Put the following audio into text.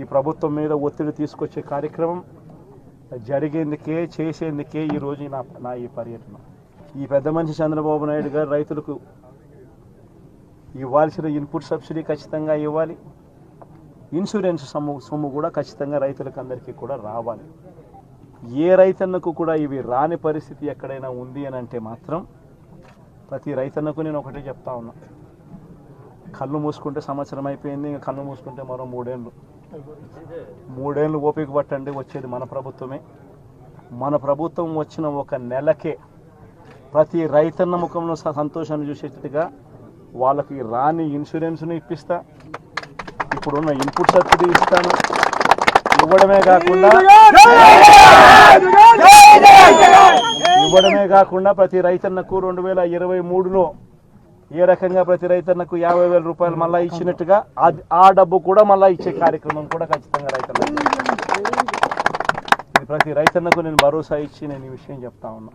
ఈ ప్రభుత్వం మీద ఒత్తిడి తీసుకొచ్చే కార్యక్రమం జరిగేందుకే చేసేందుకే ఈరోజు నా ఈ పర్యటన. ఈ పెద్ద మనిషి చంద్రబాబు నాయుడు గారు రైతులకు ఇవ్వాల్సిన ఇన్పుట్ సబ్సిడీ ఖచ్చితంగా ఇవ్వాలి, ఇన్సూరెన్స్ సొమ్ము కూడా ఖచ్చితంగా రైతులకు అందరికీ కూడా రావాలి. ఏ రైతన్నకు కూడా ఇవి రాని పరిస్థితి ఎక్కడైనా ఉంది అని అంటే మాత్రం ప్రతి రైతన్నకు నేను ఒకటే చెప్తా ఉన్నా, కళ్ళు మూసుకుంటే సంవత్సరం అయిపోయింది, ఇంకా కళ్ళు మూసుకుంటే మరో 3 ఏళ్ళు ఓపిక పట్టండి, వచ్చేది మన ప్రభుత్వమే. మన ప్రభుత్వం వచ్చిన ఒక నెలకే ప్రతి రైతన్న ముఖంలో సంతోషాన్ని చూసేటట్టుగా వాళ్ళకి రాని ఇన్సూరెన్స్ను ఇప్పిస్తా, ఇప్పుడున్న ఇన్పుట్ సబ్సిడీ ఇస్తాను. ఇవ్వడమే కాకుండా ప్రతి రైతన్నకు 2023లో ఏ రకంగా ప్రతి రైతన్నకు 50,000 రూపాయలు మళ్ళీ ఇచ్చినట్టుగా ఆ డబ్బు కూడా మళ్ళీ ఇచ్చే కార్యక్రమం కూడా ఖచ్చితంగా రైతన్నకు, ప్రతి రైతన్నకు నేను భరోసా ఇచ్చి నేను ఈ విషయం చెప్తా ఉన్నా.